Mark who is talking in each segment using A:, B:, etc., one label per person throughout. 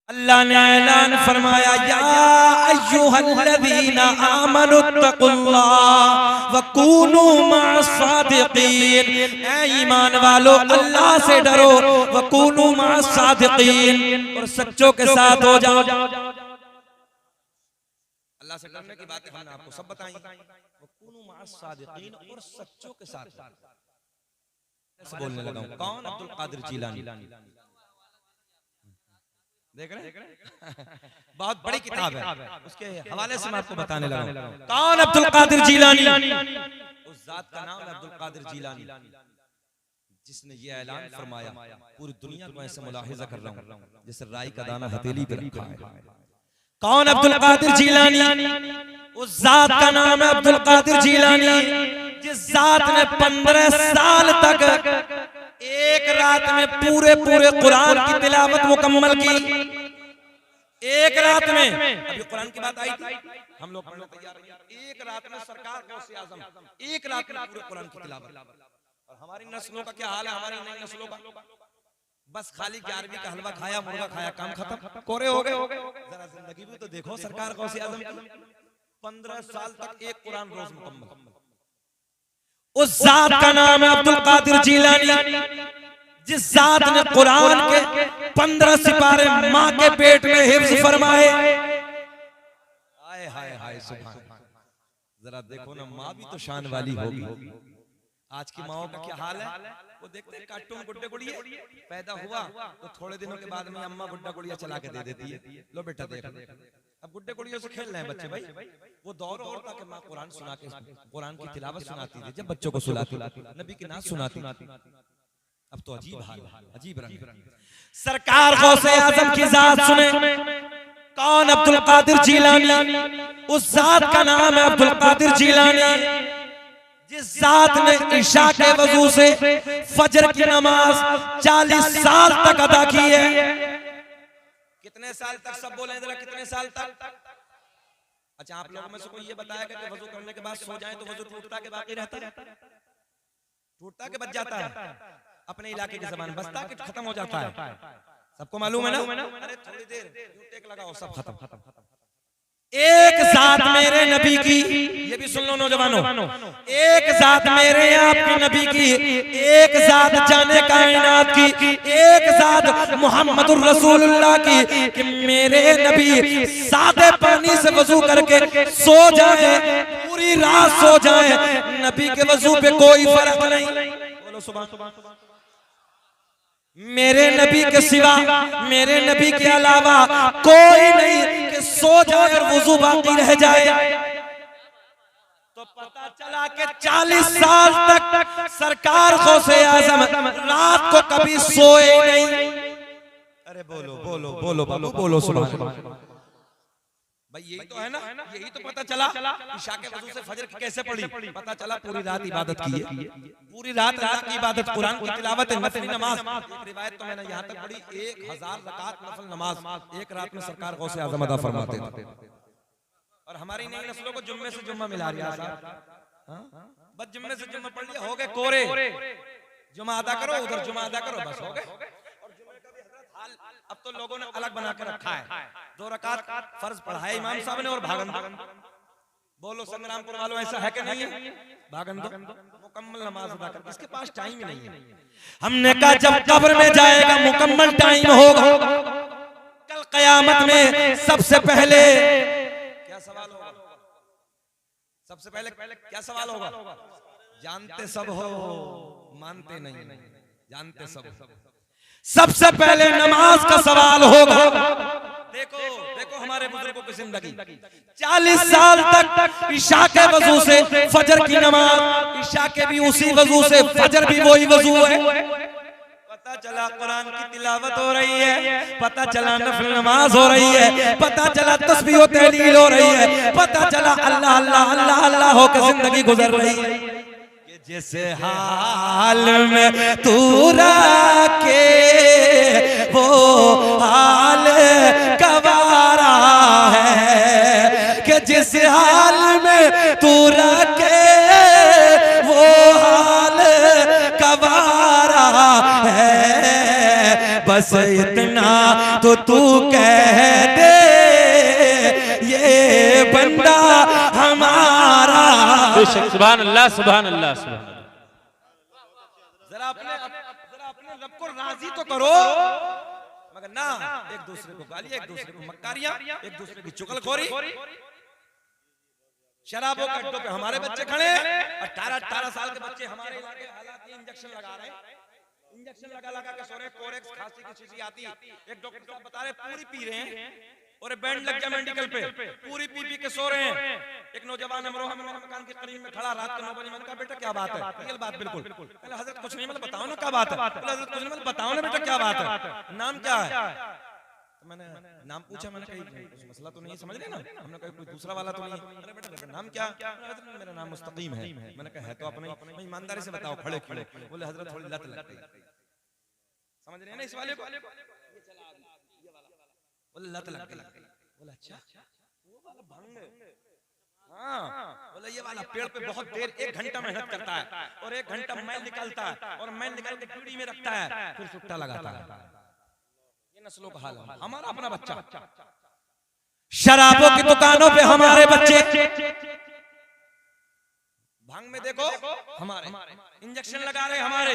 A: अल्लाह ने ऐलान फरमाया, या अय्युहल्लज़ीना आमनुत्तकुल्लाह व कूनू मअस-सादिकीन। ऐ ईमान वालो, अल्लाह से डरो, व कूनू मअस-सादिकीन, और सच्चों के साथ हो जाओ। अल्लाह से डरने की बातें हमने आपको सब बताई। व कूनू मअस-सादिकीन, और सच्चों के साथ बोलने लगा हूं। कौन? अब्दुल कादिर जीलानी। देख रहे हैं? बहुत बड़ी किताब है, उसके हवाले से मैं आपको बताने लगा हूं। कौन? अब्दुल कादिर जीलानी। उस जात का नाम है अब्दुल कादिर जीलानी, जिसने ये ऐलान फरमाया, पूरी दुनिया को ऐसे मुलाहिजा कर रहा हूं जैसे राई का दाना हथेली पे रखा है। कौन? अब्दुल कादिर जीलानी। उस जात का नाम है अब्दुल कादिर जीलानी, जिस जात ने 15 साल तक एक रात में पूरे कुरान की तिलावत मुकम्मल की। एक रात में, अभी कुरान की बात आई थी, हम लोग पढ़ने तैयार हैं। एक रात में सरकार गौसे आजम एक रात में पूरे कुरान की तिलावत। और हमारी नस्लों का क्या हाल है? हमारी नई नस्लों का बस खाली 11वीं का हलवा खाया, मुर्गा खाया, काम खत्म, कोरे हो गए। जरा जिंदगी भी तो देखो सरकार गौसे आजम की। 15 साल तक एक कुरान रोज मुकम्मल। उस जात का नाम है अब्दुल कादिर जीलानी, जिस जात ने कुरान के 15 सिपारे माँ के पेट में हिफ्ज फरमाए। हाय हाय हाय, सुभान। जरा देखो ना, माँ भी तो शान वाली होगी। आज की माओ का क्या हाल है? वो देखते हैं कार्टून गुड्डे गुड़िया, पैदा हुआ तो थोड़े दिनों के बाद में अम्मा गुड्डा गुड़िया चला के दे देती है, लो बेटा देख। अब गुड्डे गुड़ियों से खेल रहे हैं बच्चे भाई। वो दौर और था कि माँ कुरान सुना के, कुरान की तिलावत सुनाती थी, जब बच्चों को सुनाती, नबी की नात सुनाती। अब तो अजीब हाल, अजीब रंग। सरकार गौसे आजम की जात सुने। कौन? अब्दुल कादिर जीलानी। उस जात का नाम है अब्दुल कादिर जीलानी, जिस जात ने इशा के वजू से फजर की नमाज 40 साल तक अदा की है। कितने साल तक? सब बोले जरा, कितने साल तक? अच्छा, आप लोगों में से कोई ये बताएगा कि वजू करने के बाद सो जाए तो वजू टूटता के बाकी रहता है? टूटता के बच जाता है? अपने इलाके की जबान बसता कि खत्म हो जाता है? सबको मालूम है ना? अरे थोड़ी देर टेक लगाओ, सब खत्म। एक जात मेरे नबी की, ये भी सुन लो नौजवानों, एक जात मेरे आपके नबी की, एक जात जाने कायनात की, एक जात मुहम्मदुर रसूलुल्लाह की, कि मेरे नबी सादे पानी से वजू करके सो जाए, पूरी रात सो जाए, नबी के वजू पे कोई फर्क नहीं। बोलो सुभान। मेरे नबी के सिवा, मेरे नबी के अलावा कोई नहीं कि सो जाए और वुजू बाकी रह जाए। तो पता चला कि 40 साल तक सरकार गौसे आजम रात को कभी सोए नहीं। अरे बोलो बोलो बोलो बाबू, बोलो सुभान। भाई यही तो है ना, यही तो पता चला इशा के वजू से फजर कैसे पड़ी। पता चला पूरी रात इबादत की है, पूरी रात अल्लाह की इबादत, कुरान की तिलावत, नफली नमाज। एक रिवायत तो मैंने यहाँ तक पढ़ी, 1000 रकात नफल नमाज एक रात में सरकार गौसे आजम अदा फरमाते थे। और हमारी नई नस्लों को जुम्मे से जुम्मा मिला रहा है। बस जुम्मे से जुम्मा पढ़ लिया, हो गए कोरे। जुम्मा अदा करो, उधर जुम्मा अदा करो, बस हो गए। अब तो लोगों ने अलग बना के रखा है, 2 रकात फर्ज पढ़ाए इमाम साहब ने और भागन दो। बोलो संग्रामपुर वालों, ऐसा है कि नहीं है? भागन दो, मुकम्मल नमाज अदा कर। इसके पास टाइम ही नहीं है। हमने कहा जब कब्र में जाएगा मुकम्मल टाइम होगा। कल कयामत में सबसे पहले क्या सवाल होगा? सबसे पहले क्या सवाल होगा? जानते सब हो, मानते नहीं। जानते सब। सबसे पहले नमाज का सवाल होगा। देखो देखो हमारे बुजुर्गों की जिंदगी, 40 साल तक इशा के वजू से फजर की नमाज, इशा के भी उसी वजू से, फजर भी वही वजू है। पता चला कुरान की तिलावत हो रही है, पता चला नफल नमाज हो रही है, पता चला तस्बीह व तहलील हो रही है, पता चला अल्लाह अल्लाह अल्लाह अल्लाह होकर जिंदगी गुजर रही है। जिस हाल में तू रखे वो हाल गवारा है, कि जिस हाल में तू रखे वो हाल गवारा है। बस इतना तो तू कह दे ये बंदा हमारा।
B: सुभान अल्लाह, सुभान अल्लाह, सुभान अल्लाह।
A: जरा अपने रब को राजी तो करो, मगर ना, एक दूसरे को गालियां, एक दूसरे को मक्कारियां, एक दूसरे की चुगलखोरी। शराबों के अड्डों पे हमारे बच्चे खड़े, 18 साल के बच्चे हमारे इलाके हालात में इंजेक्शन लगा रहे हैं, इंजेक्शन लगा के सो रहे, कोरेक्स खांसी की शीशी आती, एक डॉक्टर साहब बता रहे पूरी पी रहे हैं और बैंड लग गया मेडिकल पे, पूरी पी के सो रहे हैं। एक नौजवान अमरोहा में मेरे मकान के करीब में खड़ा, रात के 9 बजे, मैंने कहा बेटा क्या बात है? रियल बात बिल्कुल। पहले हजरत कुछ नहीं, मतलब बताओ ना क्या बात है? हजरत कुछ नहीं, मतलब बताओ ना बेटा क्या बात है? नाम क्या है? तो मैंने नाम पूछा, मैंने कहा मसला तो नहीं समझ रहे ना, हमने कहा कोई दूसरा वाला तो नहीं। अरे बेटा नाम क्या? मेरा नाम मुस्तकीम है। मैंने कहा है तो अपने, ईमानदारी से बताओ खड़े खड़े। बोले हजरत थोड़ी लत लग गई। समझ रहे हैं ना इस वाले को? बोले लत लग गई। बोले अच्छा वो वाला भंग? हाँ। बोले ये वाला पेड़ पे बहुत देर, 1 घंटा मेहनत करता है और 1 घंटा मैल निकालता है और मैल निकाल के बीड़ी में रखता है, फिर सुट्टा लगाता है। ये नस्लों का हाल है। हमारा अपना बच्चा शराबों की दुकानों पे, हमारे बच्चे भांग में देखो हमारे, इंजेक्शन लगा रहे हमारे,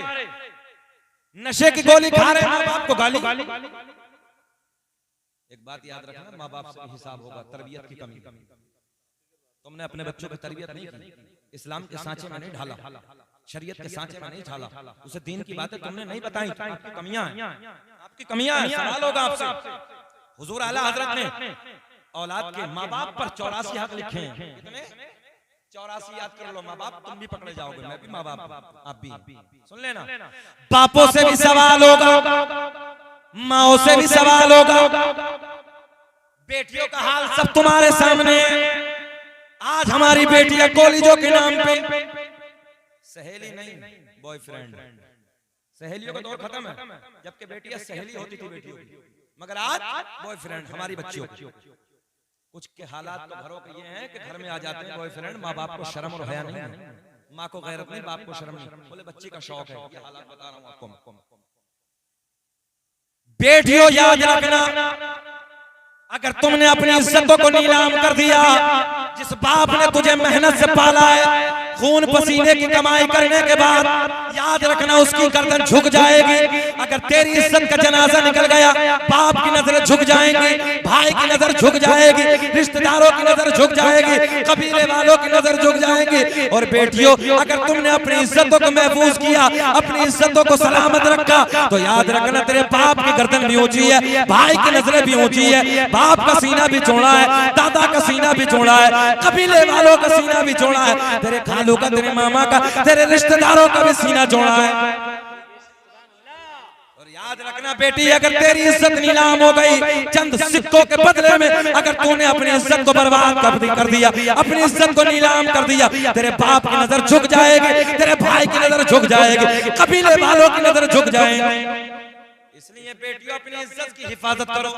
A: नशे की गोली खा रहे, माँ बाप को गाली। एक बात याद रखना, माँ बाप से हिसाब होगा, तरबियत की कमी। तुमने अपने बच्चों की तरबियत नहीं की, इस्लाम के सांचे में नहीं ढाला, शरीयत के सांचे में नहीं ढाला, उसे दीन की बातें तुमने नहीं बताई, आपकी कमियां हैं, आपकी कमियां हैं। सवाल होगा आपसे। हुजूर आला हजरत ने औलाद के माँ बाप पर 84 हक लिखे हैं। कितने? 84 याद कर लो। माँ बाप तुम भी पकड़े जाओगे, मैं भी, माँ बाप आप भी। सुन लेना, बापों से भी सवाल होगा, माओ से भी सवाल होगा, बेटियों का हाल सब तुम्हारे सामने। आज हमारी बेटियां कॉलेजों के नाम पे, सहेली नहीं बॉयफ्रेंड, सहेलियों का दौर खत्म है, जबकि बेटियां सहेली होती थी बेटियों की, मगर आज बॉयफ्रेंड हमारी बच्चियों। कुछ के हालात तो घरों के ये हैं कि घर में आ जाते हैं बॉयफ्रेंड, माँ बाप को शर्म और हया नहीं है, माँ को गैरत नहीं, बाप को शर्म नहीं। बोले बच्ची का शौक है, ये हालात बता रहा हूँ आपको। बेटियों याद रखना, अगर तुमने अपनी इज्जतों को नीलाम कर दिया, जिस बाप ने तुझे मेहनत से पाला है, खून पसीने की कमाई करने के बाद, याद रखना उसकी गर्दन झुक जाएगी। अगर तेरी इज्जत का जनाजा निकल गया, बाप की नजर झुक जाएंगी, भाई की नजर झुक जाएगी, रिश्तेदारों की नजर झुक जाएगी, कबीले वालों की नजर झुक जाएगी। और बेटियों, अगर तुमने अपनी इज्जतों को महफूज किया, अपनी इज्जतों को सलामत रखा, तो याद रखना तेरे बाप की गर्दन भी ऊंची है, भाई की नजरें भी ऊंची है, बाप का सीना भी चौड़ा है, दादा का सीना भी चौड़ा है, कबीले वालों का सीना भी चौड़ा है, तेरे खालू का, तेरे मामा का, तेरे रिश्तेदारों का भी सीना चौड़ा है। और याद रखना बेटी, अगर तेरी इज्जत नीलाम हो गई चंद सिक्कों के बदले में, अगर तूने अपनी इज्जत को बर्बाद कर दिया, अपनी इज्जत को नीलाम कर दिया, तेरे बाप की नजर झुक जाएगी, तेरे भाई की नजर झुक जाएगी, कबीले वालों की नजर झुक जाएगी। इसलिए बेटियों, अपनी इज्जत की हिफाजत करो।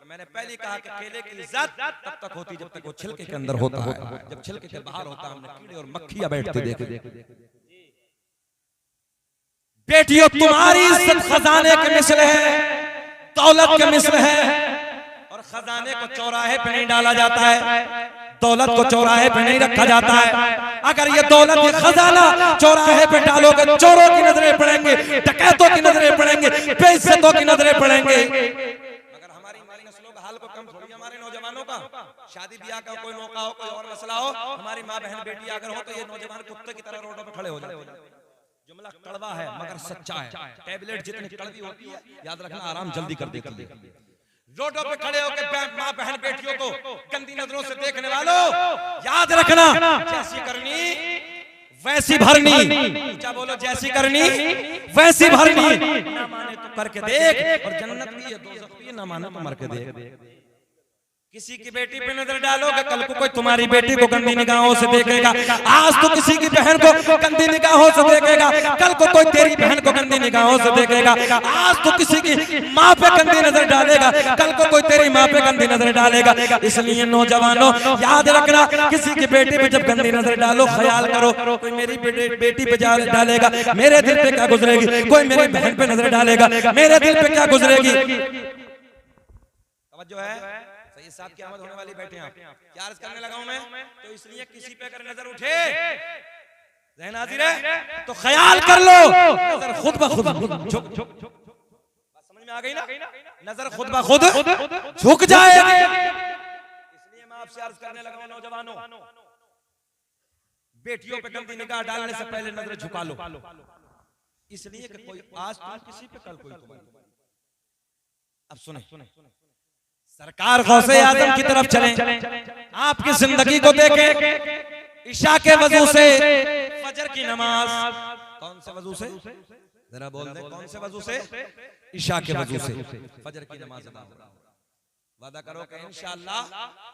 A: मैंने पहले कहा कि केले की इज्जत तब तक होती जब तक वो छिलके के अंदर होता है, जब छिलके के बाहर होता है, हमने कीड़े और मक्खियां बैठते देखे। बेटियों, तुम्हारी इज्जत खजाने के मिसल है, दौलत के मिसल है, और खजाने को चौराहे पे नहीं डाला जाता है, दौलत को चौराहे पे नहीं रखा जाता है। अगर ये दौलत, ये खजाना चौराहे पे डालोगे, चोरों की नजरें पड़ेंगे, डकैतों की नजरें पड़ेंगे, बेइज्जतों की नजरें पड़ेंगे। हमारे नौजवानों का शादी ब्याह का कोई मौका हो, कोई और मसला हो, हमारी माँ बहन बेटी अगर हो, तो ये नौजवान कुत्ते की तरह रोडों पे खड़े हो जाते हैं। जुमला कड़वा है मगर सच्चा है। टैबलेट जितनी कड़वी होती है, याद रखना आराम जल्दी कर देती है। रोडों पे खड़े होकर माँ बहन बेटियों को गंदी नजरों से देखने वालों, याद रखना, जैसी करनी वैसी भरनी। क्या बोलो? जैसी करनी वैसी भरनी। ना माने तो करके देख, और जन्नत भी है, दोज़ख भी है, ना माने तो मर के देख। किसी की बेटी पे नजर डालोगे, कल को कोई तुम्हारी बेटी को गंदी निगाहों से देखेगा। आज तो किसी की बहन को गंदी निगाहों से देखेगा, कल को कोई तेरी बहन को गंदी निगाहों से देखेगा। आज तो किसी की माँ पे गंदी नजर डालेगा, कल को कोई तेरी माँ पे गंदी नजर डालेगा। इसलिए नौजवानों, याद रखना, किसी की बेटी पे जब गंदी नजर डालो, ख्याल करो, कोई मेरी बेटी पे डालेगा, मेरे दिल पे क्या गुजरेगी? कोई मेरी बहन पे नजर डालेगा, मेरे दिल पे क्या गुजरेगी? तवज्जो है। सैयद साहब की आमद होने वाली, बैठे आप। क्या अर्ज करने लगा हूं मैं, तो इसलिए किसी पे अगर नजर उठे ज़हन हाजिर है तो ख्याल कर लो नजर खुद ब खुद झुक, समझ में आ गई ना, नजर खुद ब खुद झुक जाएगी। इसलिए मैं आपसे अर्ज करने लगा हूं नौजवानों, बेटियों पे गंदी निगाह डालने से पहले नजर झुका लो, इसलिए कि कोई आज तुम किसी पे, कल कोई तुम्हारे। अब सुने, सरकार गौसे आजम की तरफ चलें, आपकी जिंदगी को देखें। इशा के वजू से फजर की नमाज, कौन से वजू से, जरा बोल दे, कौन से वजू से? इशा के वजू से फजर की नमाज अदा हो। वादा करो कि इंशाअल्लाह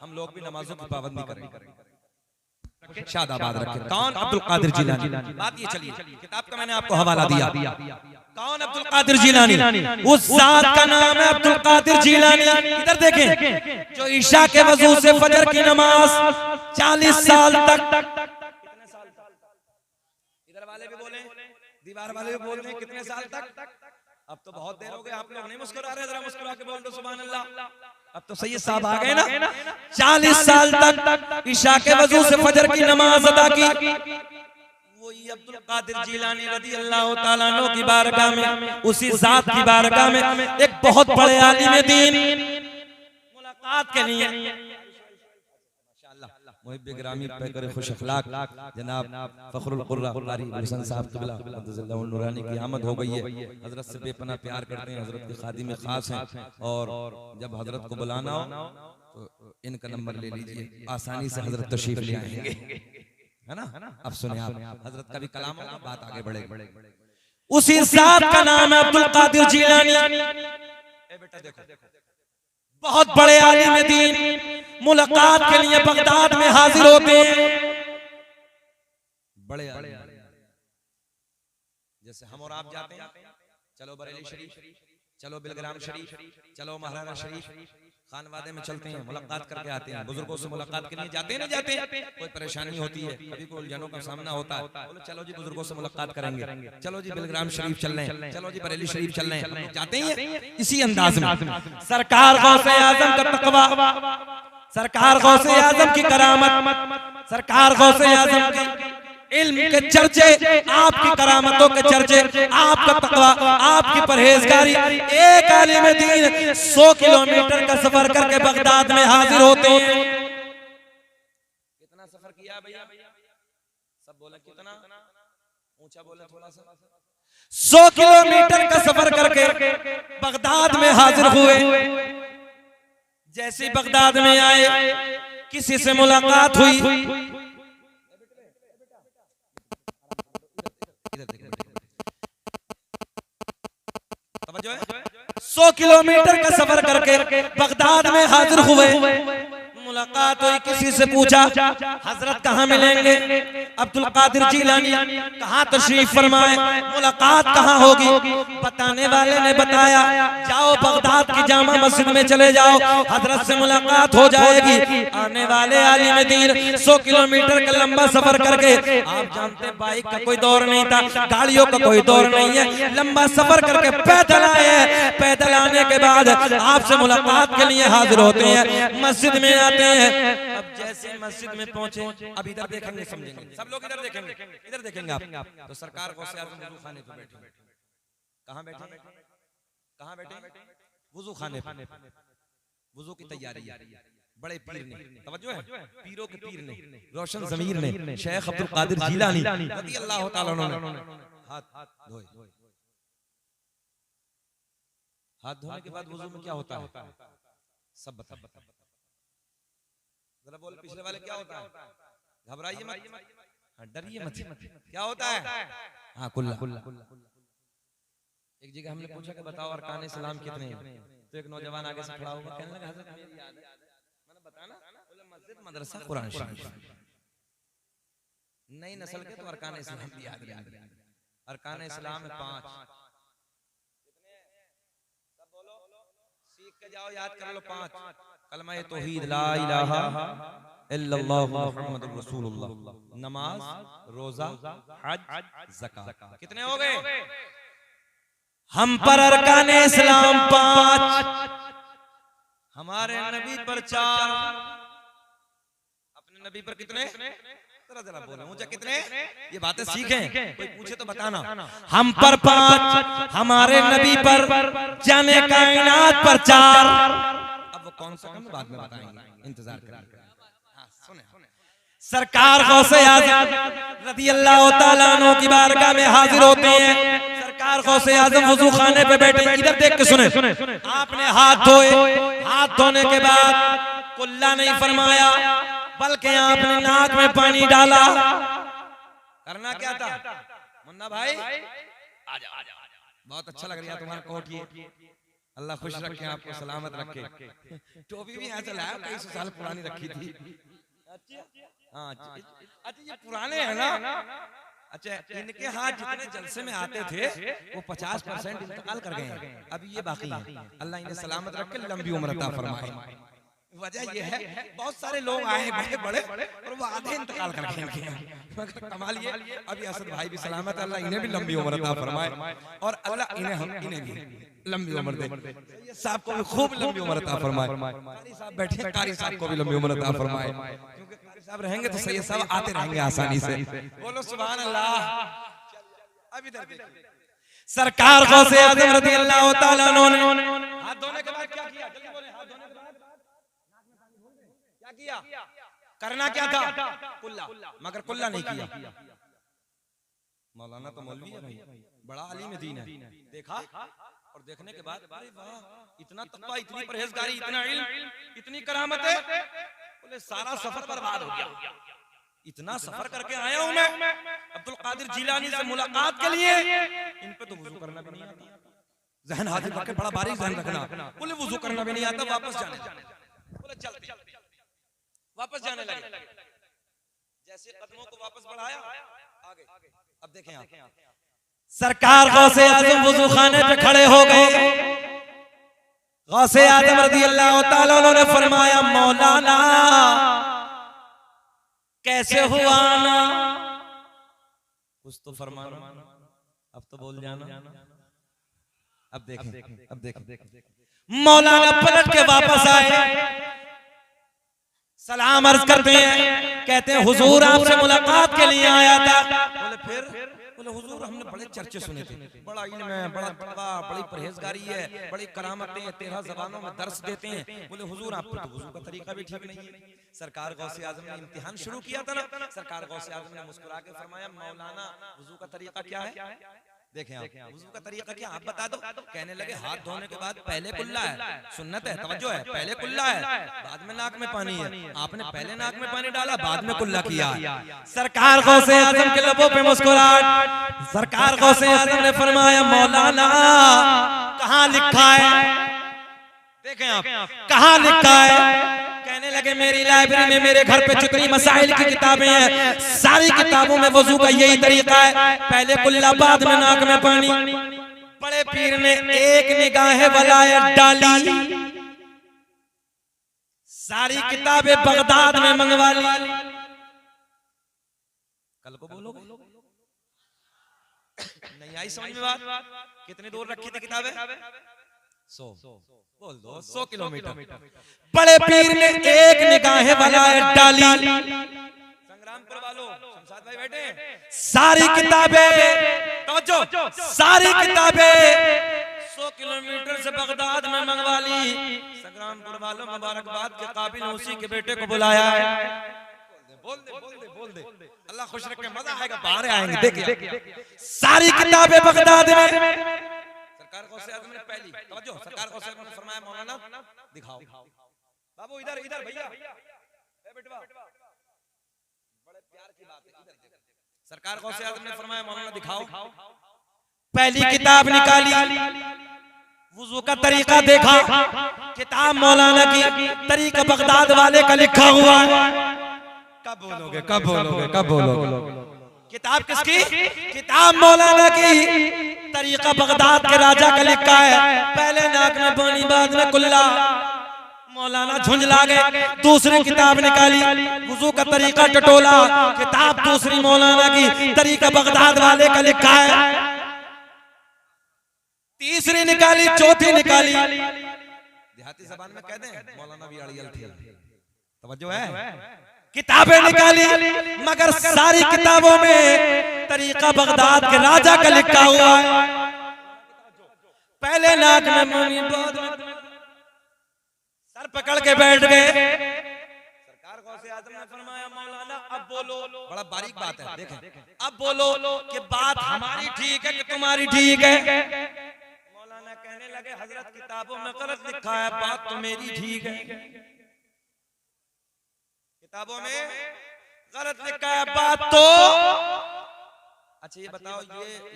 A: हम लोग भी नमाजों की पाबंदी करेंगे। शादाबाद रखे। कौन? अब्दुल कादिर जिलानी। बात ये चलिए, किताब का मैंने आपको हवाला दिया। कौन अब्दुल कादिर जिलानी? उस जात का नाम है अब्दुल कादिर जिलानी। इधर देखें, जो ईशा के वजू से फजर की नमाज 40 साल तक, कितने साल तक? इधर वाले भी बोले, दीवार वाले भी बोल रहे हैं, कितने साल तक? अब तो बहुत देर हो गई, आप लोग नहीं मुस्कुरा रहे, जरा मुस्कुरा के बोल दो सुभान अल्लाह। अब तो सैयद साहब आ गए ना। 40 साल तक ईशा के वजू से फजर की नमाज अदा की। वही अब्दुल कादिर जिलानी रज़ी अल्लाह ताला अन्हु की बारगाह में, उसी जात की बारगाह में एक बहुत बड़े आलिम दीन मुलाकात के लिए, मुहिब ग्रामी पैकर खुश अखलाक जनाब फखरुल कुर्रा कारी हुसैन साहब क़िबला क़द्दसल्लाहु नूरानी की आमद हो गई है। हजरत से बेपनाह प्यार करते हैं, हजरत के खादिम खास हैं, और जब हजरत को बुलाना हो तो इनका नंबर ले लीजिए, आसानी से हजरत तशरीफ ले आएंगे, है ना। अब सुने आप, हजरत का भी कलाम होगा, बात आगे बढ़ेगी। उसी जात का नाम है अब्दुल कादिर जिलानी। बेटा देखो, बहुत बड़े आलिम दीन मुलाकात के लिए बगदाद में हाजिर होते हैं। बड़े जैसे हम और आप जाते हैं, चलो बरेली शरीफ, चलो बिलग्राम शरीफ, चलो महाराणा शरीफ, खानवादे में चलते हैं, मुलाकात करके आते हैं। बुजुर्गों से मुलाकात के लिए जाते नहीं जाते, कोई परेशानी होती है, कभी कोई उलझनों का सामना होता है, बोलो चलो जी बुजुर्गों से मुलाकात करेंगे, चलो जी बिलग्राम शरीफ चल रहे हैं, चलो जी बरेली शरीफ चल रहे हैं, हम लोग जाते हैं इसी अंदाज में। सरकार गौसे आजम का तकवा, सरकार गौसे आजम की करामत, सरकार गौसे आजम की इल्म के चर्चे, आपकी करामतों के चर्चे, आपका तकवा, आपकी परहेजगारी। एक आलिम दीन 100 किलोमीटर का सफर करके बगदाद में हाजिर होते हैं। कितना सफर किया भैया? सब बोले कितना? ऊंचा बोले थोड़ा सा। 100 किलोमीटर का सफर करके बगदाद में हाजिर हुए। जैसे बगदाद में आए, किसी से मुलाकात हुई, 100 किलोमीटर का सफर करके बगदाद में हाजिर हुए। मुलाकात हुई, किसी से पूछा हजरत कहाँ मिलेंगे? अब्दुल कादिर जिलानी कहाँ तशरीफ फरमाए, मुलाकात कहाँ होगी? बताने वाले ने बताया, जाओ बगदाद की जामा मस्जिद में चले जाओ, हजरत से मुलाकात हो जाएगी। आने वाले आलिम दीन 100 किलोमीटर का लंबा सफर करके, आप जानते हैं बाइक का कोई दौर नहीं था, गाड़ियों का कोई दौर नहीं है, लंबा सफर करके पैदल आए। पैदल आने के बाद आपसे मुलाकात के लिए हाजिर होते हैं, मस्जिद में आते हैं। अब जैसे मस्जिद में पहुंचे, अब इधर देखेंगे, समझेंगे सब लोग, इधर देखेंगे, इधर देखेंगे आप, तो सरकार गौसे आजम वुजू खाने पे बैठे। कहाँ बैठे? कहाँ बैठे? वुजू खाने पे, वुजू की तैयारी। बड़े पीर ने, तवज्जो है, पीरों के पीर ने, रोशन ज़मीर ने, शेख अब्दुल कादिर जिलानी रज़ी अल्लाह ताला अन्हु हाथ धोए। हाथ धोने के बाद वुजू में क्या होता है? सब बता, जरा बोल पिछले वाले क्या होता है? घबराइए मत, डरिए मत, क्या होता है? हाँ कुल्ला। एक जगह हमने पूछा कि बताओ अरकान इस्लाम कितने हैं, तो एक नौजवान आगे से खड़ा होगा, कहने लगा हज़रत मेरी याद है, मैंने बताना, बोले मस्जिद, मदरसा, कुरान शरीफ। नई नस्ल के तो अरकान इस्लाम भी याद रहेंगे। अरकान इस्लाम 5, सब बोलो, सीख के जाओ, याद कर लो 5। कलमा तौहीद, ला इलाहा इल्लल्लाह मुहम्मदुर रसूलुल्लाह, नमाज, रोजा, हज, ज़कात। कितने हो गए? हम पर अरकान इस्लाम 5। हमारे नबी पर 4, अपने नबी पर कितने? जरा जरा बोलो मुझे कितने? ये बातें सीखें, कोई पूछे तो बताना। हम पर 5, हमारे नबी पर जाने कायनात पर 4। अब वो कौन सा हम बाद में बताएंगे, इंतजार करिए। हाँ सुने, सरकार गौसे आज़म रज़ी अल्लाह तआला अन्हु की बारगाह में हाजिर होते हैं। सरकार गौसे आज़म वुजू खाने पे बैठे, इधर देख के सुने। आपने हाथ धोए, हाथ धोने के बाद कुल्ला नहीं फरमाया, बल्कि आपने नाक में पानी डाला। करना क्या था मुन्ना भाई? आजा आजा, बहुत अच्छा लग रहा है तुम्हारा कोट, ये अल्लाह खुश रखे, आपको सलामत रखे। टोपी भी ऐसा लाया, कई सौ साल पुरानी रखी थी। हाँ अच्छा, ये पुराने हैं ना? अच्छा, इनके हाथ जितने जलसे में आते थे वो 50% इंतकाल कर गए हैं, अभी ये बाकी हैं। अल्लाह इन्हें सलामत रख के लंबी उम्र अता फरमाए। वजह ये है बहुत सारे लोग आए बड़े बड़े और वो आधे इंतकाल कर गए, मगर कमाल ये अभी असद भाई भी सलामत, अल्लाह इन्हें भी लंबी उम्र अता फरमाए और अल्लाह इन्हें भी लंबी उम्र दे। सैयद साहब को भी खूब लंबी उम्र अता फरमाए। कारी साहब बैठे, कारी साहब को भी लंबी उम्र अता फरमाए, क्योंकि कारी साहब रहेंगे तो सैयद साहब आते रहेंगे आसानी से। बोलो सुभान अल्लाह। अब इधर देखिए, सरकार गौसे आज़म रज़ी अल्लाह तआला अन्हु ने हाथ धोने के बाद क्या किया? जल्दी बोले, हाथ धोने के बाद क्या किया? करना क्या था? कुल्ला, मगर कुल्ला नहीं किया। मौलाना तो मौलवी है भाई, बड़ा आलिम दीन है। देखा और देखने के बाद अरे वाह, इतना तकवा, इतनी परहेजगारी, इतना इल्म, इतनी करामत है। बोले सारा सफर बर्बाद हो गया। इतना सफर करके आया हूं मैं अब्दुल कादिर जिलानी से मुलाकात के लिए, इन पे तो वुजू करना भी नहीं आता। जहन हाजिर रखे, बड़ा बारीक जहन रखना। बोले वुजू करना भी नहीं आता, वापस जाने। बोले चलते वापस जाने लगे। जैसे कदमों को वापस बढ़ाया आगे। अब देखें आप, सरकार गौसे आज़म वुजू खाने पे खड़े हो गए। गौसे आज़म रज़ी अल्लाह तआला अन्हु ने फरमाया, मौलाना कैसे हुआ ना? कुछ तो फरमाना, अब तो बोल जाना। अब देखें, मौलाना पलट के वापस आए, सलाम अर्ज करते हैं, कहते हैं हुजूर आपसे मुलाकात के लिए आया था। बोले फिर? बोले हुजूर हमने बड़े चर्चे सुने थे, बड़ा इल्म है, बड़ा तकवा, बड़ी परहेजगारी है, बड़ी करामतें, 13 ज़बानों में दर्स देते हैं। बोले हुजूर आप तो वुजू का तरीका भी ठीक नहीं है। सरकार गौसे आज़म ने इम्तिहान शुरू किया था ना, सरकार गौसे आज़म ने मुस्कुरा के फरमाया, मौलाना वुजू का तरीका क्या है? देखें आप, वुजू का तरीका क्या आप बता दो। कहने लगे हाथ धोने के बाद पहले कुल्ला है, सुन्नत है, तवज्जो है, पहले कुल्ला है, बाद में नाक में पानी है। आपने पहले नाक में पानी डाला, बाद में कुल्ला किया। सरकार गौसे आज़म के लबों पे मुस्कुराहट। सरकार गौसे आज़म ने फरमाया, मौलाना कहाँ लिखा है? देखें आप, कहाँ लिखा है? कहने लगे मेरी लाइब्रेरी में, मेरे घर पे जितनी मसाइल की किताबें हैं, सारी किताबों में वुजू का यही तरीका है, पहले कुल्ला बाद में नाक में पानी। बड़े पीर ने एक निगाह वलायत डाली, सारी किताबें बगदाद में मंगवा ली। कल को बोलोगे नहीं आई समझ में बात? कितनी दूर रखी थी किताबें? 100 बोल दो, 100 किलोमीटर। बड़े पीर ने एक निगाह वलायत डाली। संग्रामपुर वालों, शमशाद भाई बैठे हैं, सारी किताबें तवज्जो, सारी किताबें 100 किलोमीटर से बगदाद में मंगवा ली। संग्रामपुर वालों मुबारकबाद के काबिल उसी के बेटे को बुलाया है। बोल दे, अल्लाह खुश रखे, मजा आएगा, बाहर आएंगे। देखिए सारी किताबें बगदाद में। सरकार गौसे आज़म ने पहली तवज्जो, सरकार गौसे आज़म ने फरमाया, मौलाना दिखाओ। बाबू इधर भैया, ए बेटवा, बड़े प्यार की बात है, इधर देखो। सरकार गौसे आज़म ने फरमाया, मौलाना दिखाओ। पहली किताब निकाली, वुजू का तरीका देखा, किताब मौलाना की, तरीका बगदाद वाले का लिखा हुआ है। कब बोलोगे? किताब किसकी? किताब मौलाना की, तरीका बगदाद के राजा का लिखा है, पहले नाक में पानी बाद में कुल्ला। मौलाना झुंझला गए, दूसरी किताब निकाली, वुजू का तरीका टटोला, किताब दूसरी मौलाना की, तरीका बगदाद वाले का लिखा है। तीसरी निकाली, चौथी निकाली, देहाती जबान में कह दें मौलाना भी अड़ियल थे। तवज्जो है। किताबें निकाली मगर सारी किताबों में तरीका बगदाद के राजा का लिखा हुआ है। पहले नाक में मुनी, बाद में सर पकड़ के बैठ गए। सरकार गौसे आजम ने फरमाया मौलाना अब बोलो, बड़ा बारीक बात है देखें, अब बोलो कि बात हमारी ठीक है कि तुम्हारी ठीक है। मौलाना कहने लगे हजरत किताबों में गलत लिखा है, बात तो मेरी ठीक है। किताबों में गलत लिखा है, बात तो। अच्छा ये बताओ,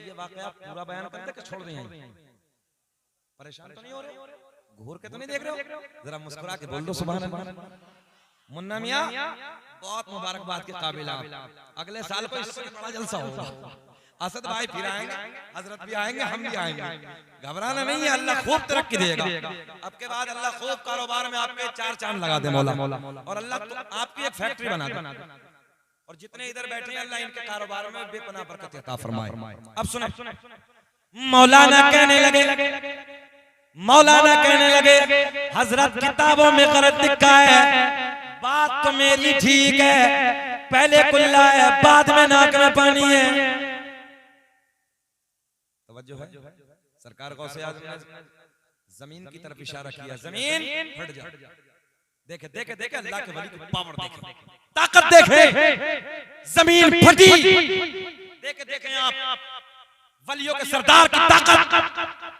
A: ये वाकया पूरा बयान करते कि छोड़ दें? परेशान तो नहीं हो रहे? घूर के तो नहीं देख रहे हो? जरा मुस्कुरा के बोल दो सुभान अल्लाह। मुन्ना मियां बहुत मुबारकबाद के काबिल आप। अगले साल को इससे बड़ा जलसा होगा। असद भाई फिर आएंगे, हजरत भी आएंगे, हम भी आएंगे। घबराना नहीं है, अल्लाह खूब तरक्की देगा। अब के बाद अल्लाह खूब कारोबार में आपके 4 चांद लगा दे मौला, और अल्लाह तो आपकी एक फैक्ट्री बना दे। और जितने इधर बैठे हैं अल्लाह इनके कारोबार में बेपनाह बरकत अता फरमाए। अब सुने, मौलाना कहने लगे हजरत किताबों में गलत लिखा है, बात तो मेरी ठीक है। पहले कुल्ला है, बाद में नाक में पानी है। तवज्जो है। सरकार गौसे आज़म ने जमीन की तरफ इशारा किया, जमीन फट जा। देखे देखे देखे अल्लाह के वली की पावर देखे, ताकत देखे, जमीन फटी। देखे देखे आप वलियों के सरदार की ताकत,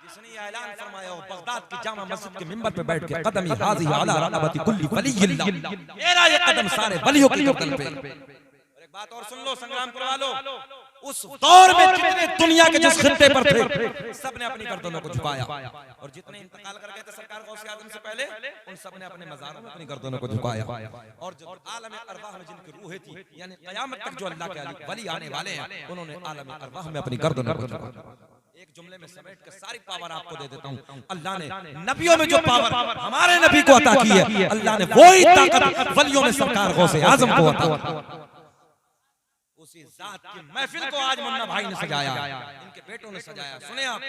A: जिसने ये ऐलान फरमाया हो बगदाद की जामा मस्जिद के मिंबर पे बैठ के, कदमी हाज़ी अला रक़बती कुल्ली वलिय्यिल्लाह, मेरा ये कदम सारे वलियों की गर्दन पे। और एक बात और सुन लो संग्रामपुर वालों, उस दौर में जितने दुनिया के जिस खित्ते पर थे सबने अपनी गर्दनों को झुकाया, और जितने इंतकाल कर गए थे सरकार गौसे आज़म से पहले, उन सबने अपने मज़ारों में अपनी गर्दनों को झुकाया। और जो आलम अरवाह में जिनकी रूहें थी, यानी क़यामत तक जो अल्लाह के वली आने वाले हैं, उन्होंने आलम अरवाह में अपनी गर्दनों को झुकाया। एक जुमले में समेट के सारी पावर आपको दे देता हूं, अल्लाह ने नबियों में जो पावर हमारे नबी को अता की है, अल्लाह ने वही ताकत वलियों में सरकार गौसे आज़म को अता की। उसी जात की महफिल को आज मुन्ना भाई ने सजाया, इनके बेटों ने सजाया। सुने आप,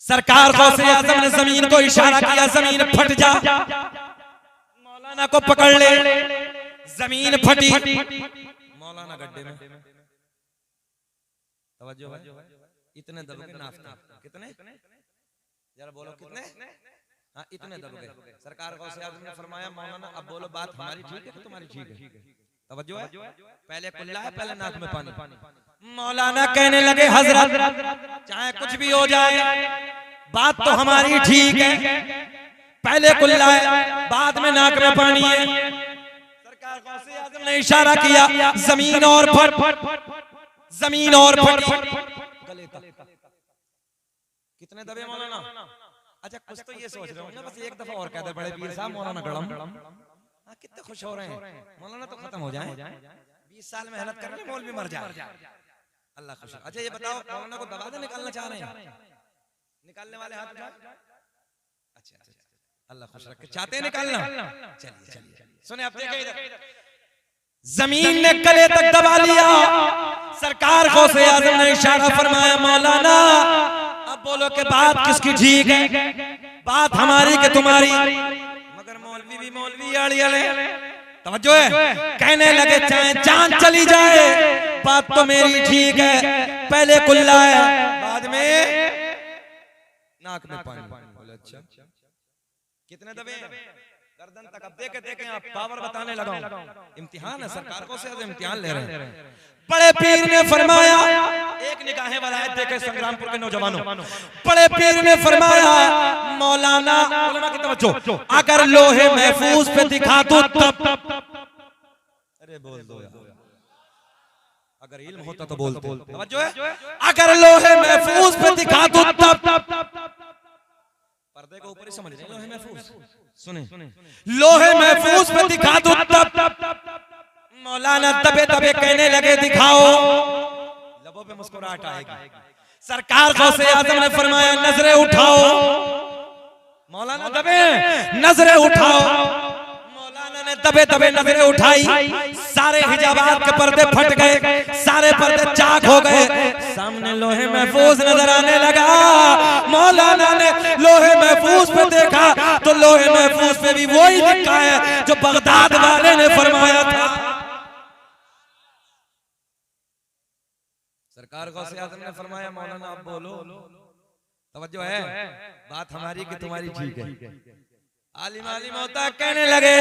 A: सरकार गौसे आज़म ने जमीन को इशारा किया, जमीन फट जा। मौलाना को पकड़ ले, जमीन फटी, मौलाना गड्ढे में। तवज्जो है। इतने दब गए नाफ्ता, कितने जरा बोलो कितने? हाँ इतने दब गए। सरकार गौसे आज़म ने फरमाया मौलाना अब बोलो बात हमारी ठीक है कि तुम्हारी ठीक है? तवज्जो है। पहले कुल्ला है, पहले नाक में पानी। मौलाना कहने लगे हजरत चाहे कुछ भी हो जाए, बात तो हमारी ठीक है। पहले कुल्ला है, बाद में नाक में पानी है। सरकार गौसे आज़म ने इशारा किया, जमीन और फट, जमीन और फट। कितने दबे मौलाना? अच्छा कुछ तो ये सोच रहे होंगे बस एक दफा और कह दे बड़े पीर साहब मौलाना गड़म। हाँ कितने खुश हो रहे हैं, मौलाना तो खत्म हो जाए। 20 साल मेहनत कर ले, मौलवी मर जाए, अल्लाह खुश। अच्छा ये बताओ मौलाना को दबा दे, निकालना चाह रहे हैं? निकालने वाले हाथ उठाओ। अच्छा अल्लाह खुश रखे, चाहते हैं निकालना? चलिए सुने आप, देखिए इधर जमीन ने गले तक दबा लिया। सरकार गौसे आज़म ने इशारा फरमाया मौलाना अब बोलो कि बात किसकी ठीक है, बात हमारी कि तुम्हारी? मगर मौलवी भी मौलवी अड़ियल है। तवज्जो है। कहने लगे चाहे जान चली जाए, बात तो मेरी ठीक है। पहले कुल्ला है, बाद में नाक में पानी। बोले अच्छा कितने दबे? गर्दन तक। अब देखे देखे आप पावर बताने लगा हूं। इम्तिहान है, सरकार को से इम्तिहान ले रहे हैं। बड़े पीर ने फरमाया, एक निगाहे वलायत देखे संग्रामपुर के नौजवानों, बड़े पीर ने फरमाया मौलाना उलमा की तवज्जो, अगर लोहे महफूज पे दिखा दो तब। अरे बोल दो यार, अगर इल्म होता तो बोलते। तवज्जो है। अगर लोहे महफूज पे दिखा दो तब। पर्दे को ऊपर ही समझ रहे हैं, लोहे महफूज। सुने लोहे महफूज पे दिखा दो तब। मौलाना दबे दबे कहने लगे दिखाओ, लबों पे मुस्कुराहट आएगी। सरकार गौसे आज़म ने फरमाया नजरें उठाओ। मौलाना दबे, नजरें उठाओ। मौलाना ने दबे दबे नजरें उठाई, सारे हिजाबात के पर्दे फट गए, सारे पर्दे चाक हो गए। सामने लोहे महफूज नजर आने लगा। मौलाना ने लोहे महफूज पे देखा तो लोहे महफूज पे भी वही लिखा है जो बगदाद वाले ने फरमाया था। सरकार गौसे आज़म ने फरमाया मौलाना आप बोलो, तवज्जो है, बात हमारी कि तुम्हारी ठीक है। आलिम आलिम होता कहने लगे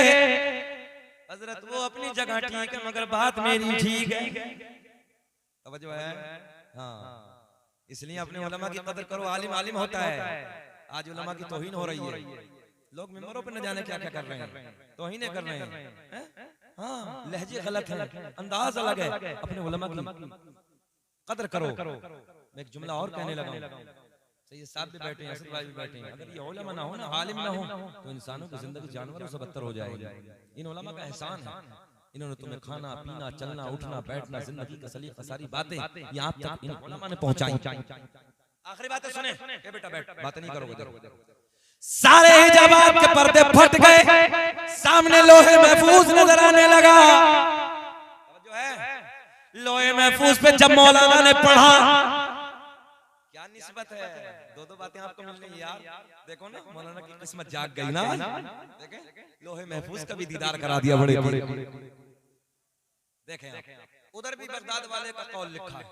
A: हजरत वो अपनी जगह ठीक है मगर बात मेरी ठीक है। तवज्जो है, हाँ, इसलिए अपने उलमा की कदर करो। आलिम आलिम होता है। आज उलमा की तौहीन हो रही है, लोग मिंबरों पे न जाने क्या क्या कर रहे हैं, तौहीन कर रहे हैं। हाँ, लहजे गलत है, अंदाज अलग है। अपने उलमा की कदर करो। मैं एक जुमला और कहने लगा, सैयद साहब भी बैठे हैं, असद भाई भी बैठे हैं। अगर ये उलमा ना हो ना, आलिम ना हो तो इंसानों की जिंदगी जानवरों से बदतर हो जाएगी। इन उलमा का एहसान है, इन्होंने तुम्हें खाना पीना चलना उठना बैठना जिंदगी का सलीका सारी बातें यहाँ तक इन उलमा ने पहुंचाई। आखिरी बातें सुने, ए बेटा बैठ, बातें नहीं करोगे। सारे हिजाबात के पर्दे फट गए, सामने लोहे महफूज नजर आने लगा। जो है लोहे महफूज पे जब मौलाना ने पढ़ा, क्या निस्बत है, दो बातें आपको मिल रही यार। देखो ना मौलाना की किस्मत जाग गई ना, देखें लोहे महफूज का भी दीदार करा दिया बड़े बड़े। देखें उधर भी बगदाद वाले का कौल लिखा है।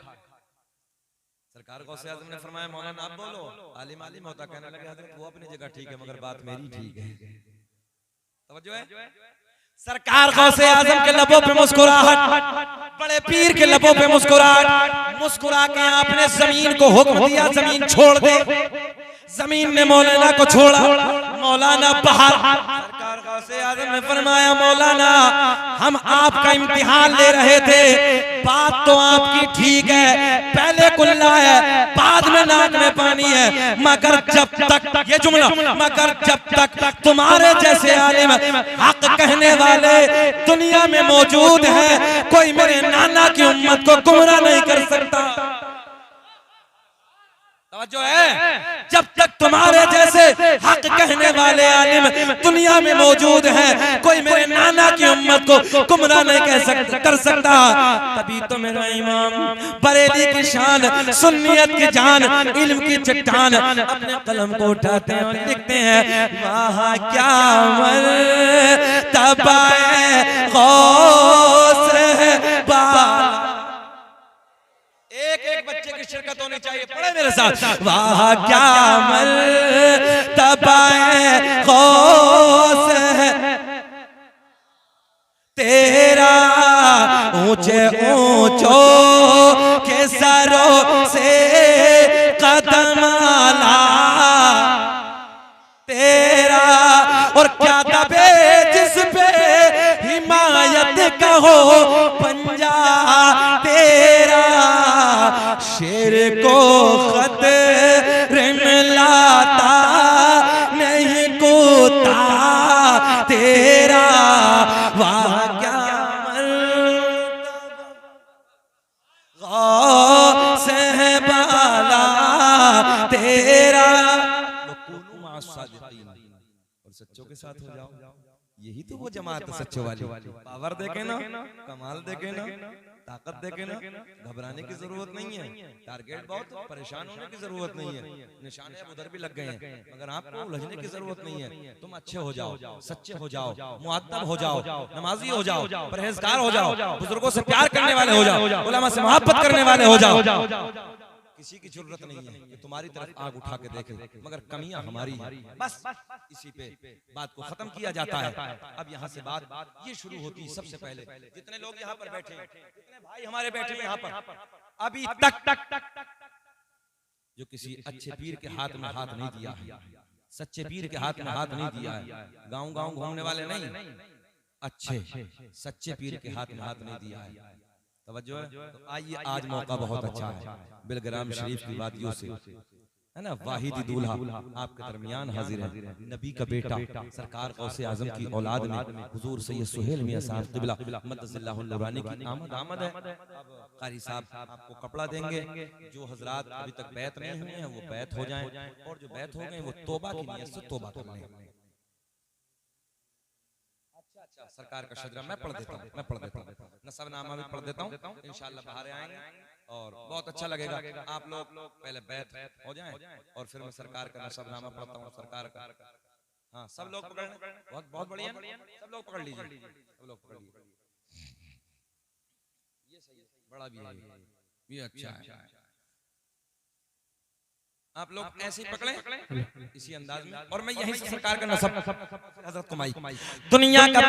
A: सरकार गौसे आज़म ने फरमाया मौलाना आप बोलो, आलिम आलिम होता कहने लगे हजरत वो अपनी जगह ठीक है मगर बात मेरी ठीक है। तवज्जो है, सरकार गौसे आज़म के लबों पे मुस्कुराहट, बड़े पीर के लबों पे मुस्कुराहट, मुस्कुरा के आपने जमीन को हुक्म दिया जमीन छोड़ दे। जमीन ने मौलाना को छोड़ा, मौलाना बाहर। सरकार गौसे आज़म ने फरमाया मौलाना हम आपका इम्तिहान ले रहे थे, बात तो आपकी ठीक है, पहले कुल्ला है बाद में नाक में पानी है, मगर जब तक ये जुमला, मगर जब तक तुम्हारे जैसे आलिम हक कहने वाले दुनिया में मौजूद है, कोई मेरे नाना की उम्मत को गुमराह नहीं कर सकता। जो है जब तक तुम्हारे जैसे हक कहने वाले आलिम दुनिया में मौजूद हैं, कोई मेरे नाना की उम्मत को गुमराह नहीं कर सकता। तभी तो मेरा इमाम बरेली की शान, सुन्नियत की जान, इल्म की चट्टान अपने कलम को उठाते हैं और लिखते हैं वहाँ क्या मर्तबा गौस है बाला। एक बच्चे की शिरकत होनी चाहिए, पढ़े मेरे साथ। वाह क्या मर्तबा गौस है तेरा, ऊंचे ऊंचों के सरों से कदम आला तेरा, और क्या दबे जिस पे हिमायत का हो पंजा तेरा, शेर को खतरे में लाता नहीं कोता तेरा। वाह क्या गौस है बाला तेरा। और सच्चों के साथ हो जाओ, यही तो वो जमात है सच्चों वाली। पावर देखे ना, कमाल देखे ना, ताकत देखे ना, घबराने की जरूरत नहीं है। टारगेट बहुत, परेशान होने की जरूरत नहीं है, निशाने अब उधर भी लग गए हैं, मगर आपको उलझने की जरूरत नहीं है। तुम अच्छे हो जाओ, सच्चे हो जाओ, मुअद्दब हो जाओ, नमाजी हो जाओ, परहेजगार हो जाओ, बुजुर्गों से प्यार करने वाले हो जाओ, उलमा से मोहब्बत करने वाले हो जाओ। किसी की जरूरत नहीं है कि तुम्हारी तरफ आग उठा के देखे, मगर कमियां हमारी हैं। बस इसी पे बात को खत्म किया जाता है। अब यहाँ से बात ये शुरू होती है। सबसे पहले जितने लोग यहाँ पर बैठे हैं, जितने भाई हमारे बैठे हैं यहाँ पर, अभी तक जो किसी अच्छे पीर के हाथ में हाथ नहीं दिया है, सच्चे पीर के हाथ में हाथ नहीं दिया है, गाँव गाँव घूमने वाले नहीं, अच्छे सच्चे पीर के हाथ में हाथ नहीं दिया है। तवज्जो है, तो आइए आज मौका बहुत अच्छा है, बिलग्राम शरीफ की वादियों से है ना, वाहिदी दूल्हा आपके दरमियान हाजिर है, नबी का बेटा, सरकार गौसे आजम की औलाद में हुजूर सैयद सुहेल मियां साहब क़िबला मद्दसिल्लाहु नूरानी की आमद है। अब कारी साहब आपको कपड़ा देंगे, जो हजरात अभी तक बैत नहीं हुए हैं वो बैत हो जाएं, और जो बैत हो गए वो तौबा की नियत से तौबा कर लें। सरकार का शजरा मैं पढ़ देता हूँ, नसबनामा भी पढ़ देता हूँ, इंशाअल्लाह बाहर आएंगे। और बहुत अच्छा लगेगा। आप लोग पहले बैठ हो जाएं और फिर मैं सरकार का नसबनामा पढ़ता हूँ। सरकार का, हाँ सब लोग पकड़ लें। बहुत बहुत बढ़िया, सब लोग पकड़ लीजिए, सब लोग पकड़ लीजिए। ये सही है, बड़ा भी है ये अच्छा है। आप लोग ऐसे ही पकड़ें इसी अंदाज में, और मैं यहीं से सरकार का नसब हजरत कुमाई दुनिया का